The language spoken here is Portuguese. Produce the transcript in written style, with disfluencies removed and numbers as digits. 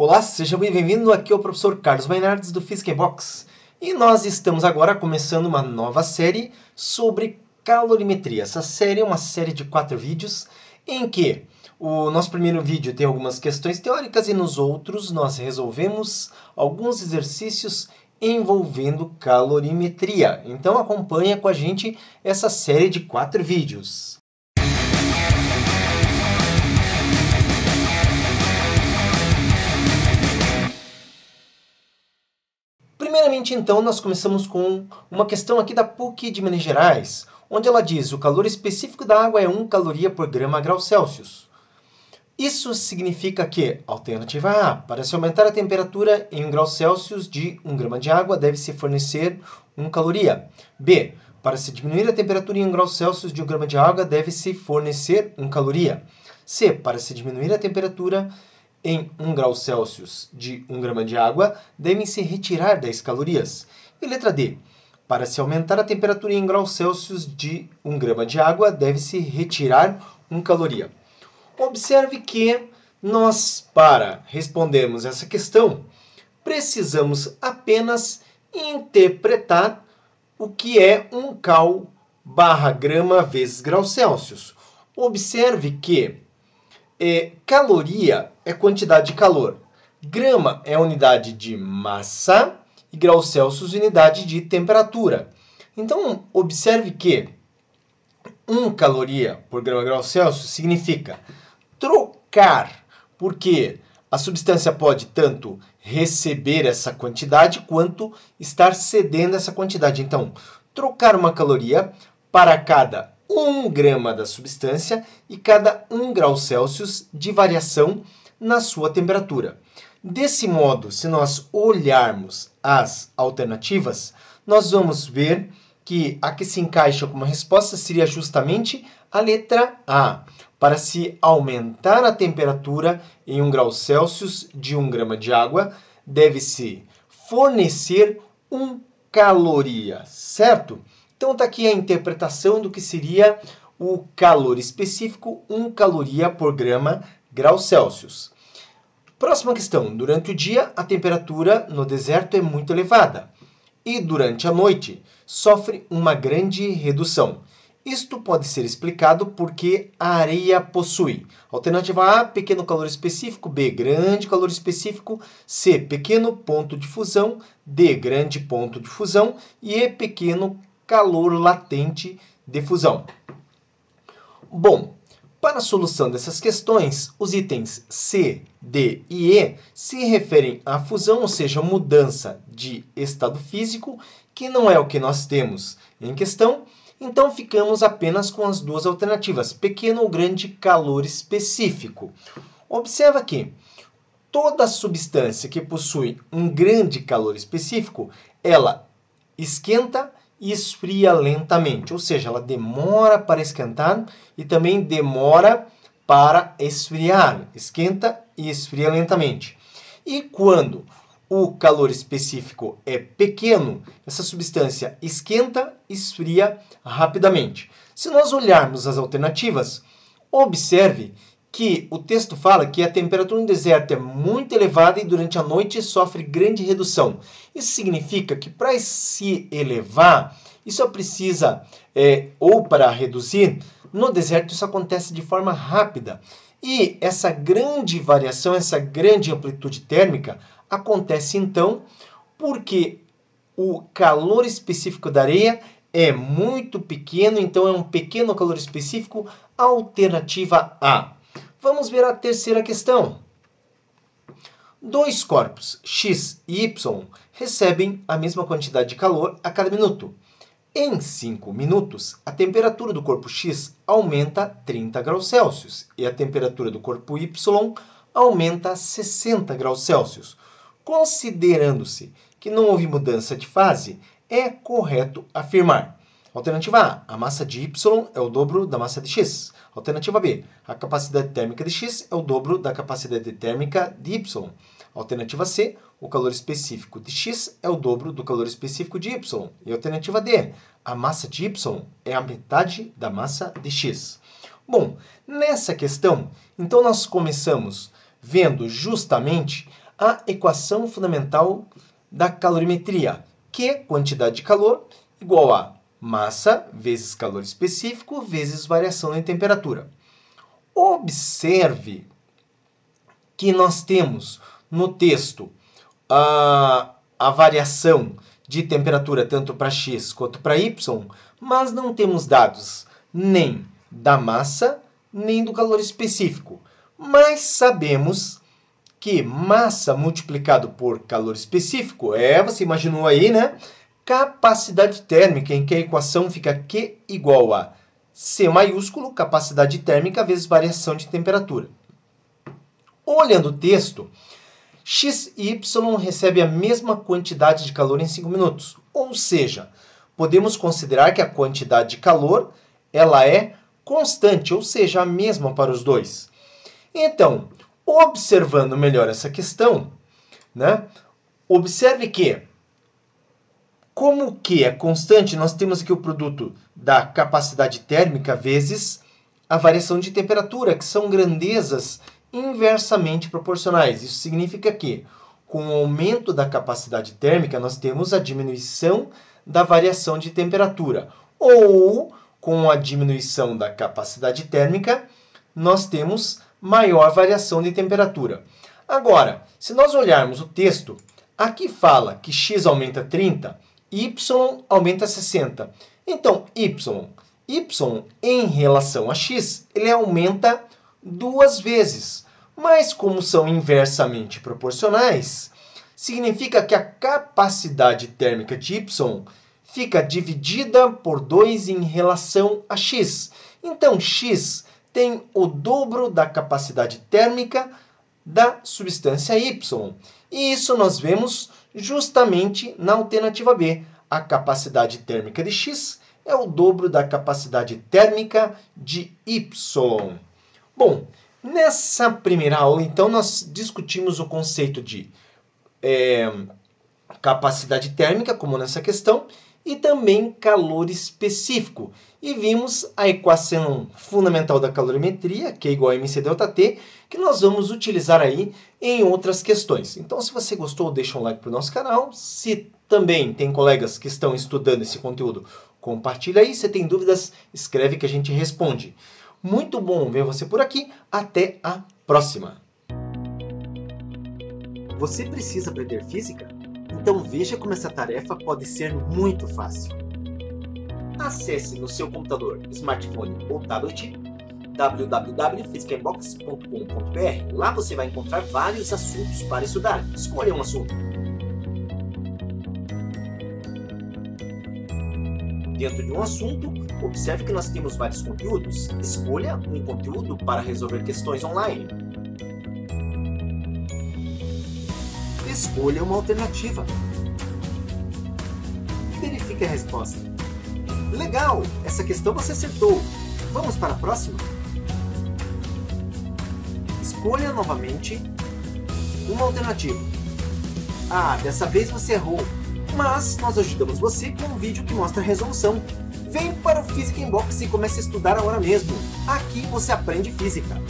Olá, seja bem-vindo, aqui é o professor Carlos Mainardes do Physics Box. E nós estamos agora começando uma nova série sobre calorimetria. Essa série é uma série de 4 vídeos em que o nosso primeiro vídeo tem algumas questões teóricas e nos outros nós resolvemos alguns exercícios envolvendo calorimetria. Então acompanha com a gente essa série de 4 vídeos. Primeiramente, então, nós começamos com uma questão aqui da PUC de Minas Gerais, onde ela diz: o calor específico da água é 1 caloria por grama grau Celsius. Isso significa que, alternativa A, para se aumentar a temperatura em 1 grau Celsius de 1 grama de água, deve-se fornecer 1 caloria. B, para se diminuir a temperatura em 1 grau Celsius de 1 grama de água, deve-se fornecer 1 caloria. C, para se diminuir a temperatura em 1 grau Celsius de 1 grama de água, devem-se retirar 10 calorias. E letra D, para se aumentar a temperatura em 1 grau Celsius de 1 grama de água, deve-se retirar 1 caloria. Observe que nós, para respondermos essa questão, precisamos apenas interpretar o que é 1 cal barra grama vezes grau Celsius. Observe que caloria é quantidade de calor, grama é unidade de massa e grau Celsius unidade de temperatura. Então, observe que 1 caloria por grama grau Celsius significa trocar, porque a substância pode tanto receber essa quantidade quanto estar cedendo essa quantidade. Então, trocar 1 caloria para cada 1 grama da substância e cada 1 grau Celsius de variação na sua temperatura. Desse modo, se nós olharmos as alternativas, nós vamos ver que a que se encaixa como resposta seria justamente a letra A. Para se aumentar a temperatura em 1 grau Celsius de 1 grama de água, deve-se fornecer 1 caloria, certo? Então está aqui a interpretação do que seria o calor específico, 1 caloria por grama grau Celsius. Próxima questão. Durante o dia, a temperatura no deserto é muito elevada e durante a noite sofre uma grande redução. Isto pode ser explicado porque a areia possui: alternativa A, pequeno calor específico; B, grande calor específico; C, pequeno ponto de fusão; D, grande ponto de fusão; e E, pequeno calor latente de fusão. Bom, para a solução dessas questões, os itens C, D e E se referem à fusão, ou seja, mudança de estado físico, que não é o que nós temos em questão. Então, ficamos apenas com as duas alternativas, pequeno ou grande calor específico. Observa que toda substância que possui um grande calor específico, ela esquenta e esfria lentamente, ou seja, ela demora para esquentar e também demora para esfriar, esquenta e esfria lentamente. E quando o calor específico é pequeno, essa substância esquenta e esfria rapidamente. Se nós olharmos as alternativas, observe que o texto fala que a temperatura no deserto é muito elevada e durante a noite sofre grande redução. Isso significa que para se elevar, isso precisa, ou para reduzir, no deserto isso acontece de forma rápida. E essa grande variação, essa grande amplitude térmica acontece então porque o calor específico da areia é muito pequeno, então é um pequeno calor específico, alternativa A. Vamos ver a terceira questão. 2 corpos, X e Y, recebem a mesma quantidade de calor a cada minuto. Em 5 minutos, a temperatura do corpo X aumenta 30 graus Celsius e a temperatura do corpo Y aumenta 60 graus Celsius. Considerando-se que não houve mudança de fase, é correto afirmar: alternativa A, a massa de Y é o dobro da massa de X. Alternativa B, a capacidade térmica de X é o dobro da capacidade térmica de Y. Alternativa C, o calor específico de X é o dobro do calor específico de Y. E alternativa D, a massa de Y é a metade da massa de X. Bom, nessa questão, então nós começamos vendo justamente a equação fundamental da calorimetria, que é quantidade de calor igual a massa vezes calor específico vezes variação em temperatura. Observe que nós temos no texto a variação de temperatura tanto para x quanto para y, mas não temos dados nem da massa nem do calor específico. Mas sabemos que massa multiplicado por calor específico você imaginou aí, né? Capacidade térmica, em que a equação fica Q igual a C maiúsculo, capacidade térmica, vezes variação de temperatura. Olhando o texto, x e y recebem a mesma quantidade de calor em 5 minutos. Ou seja, podemos considerar que a quantidade de calor ela é constante, ou seja, a mesma para os dois. Então, observando melhor essa questão, né, observe que, como o Q é constante, nós temos aqui o produto da capacidade térmica vezes a variação de temperatura, que são grandezas inversamente proporcionais. Isso significa que, com o aumento da capacidade térmica, nós temos a diminuição da variação de temperatura. Ou, com a diminuição da capacidade térmica, nós temos maior variação de temperatura. Agora, se nós olharmos o texto, aqui fala que x aumenta 30, y aumenta 60. Então, y em relação a x, ele aumenta 2 vezes. Mas como são inversamente proporcionais, significa que a capacidade térmica de y fica dividida por 2 em relação a x. Então, x tem o dobro da capacidade térmica da substância y. E isso nós vemos justamente na alternativa B. A capacidade térmica de x é o dobro da capacidade térmica de y. Bom, nessa primeira aula, então, nós discutimos o conceito de capacidade térmica, como nessa questão, e também calor específico. E vimos a equação fundamental da calorimetria, que é igual a mc ΔT, que nós vamos utilizar aí em outras questões. Então, se você gostou, deixa um like para o nosso canal. Se também tem colegas que estão estudando esse conteúdo, compartilha aí. Se tem dúvidas, escreve que a gente responde. Muito bom ver você por aqui. Até a próxima! Você precisa aprender física? Então veja como essa tarefa pode ser muito fácil. Acesse no seu computador, smartphone ou tablet www.physicainbox.com.br. Lá você vai encontrar vários assuntos para estudar. Escolha um assunto. Dentro de um assunto, observe que nós temos vários conteúdos. Escolha um conteúdo para resolver questões online. Escolha uma alternativa. Verifique a resposta. Legal! Essa questão você acertou. Vamos para a próxima? Escolha novamente uma alternativa. Dessa vez você errou. Mas nós ajudamos você com um vídeo que mostra a resolução. Vem para o Physica Inbox e comece a estudar agora mesmo. Aqui você aprende física.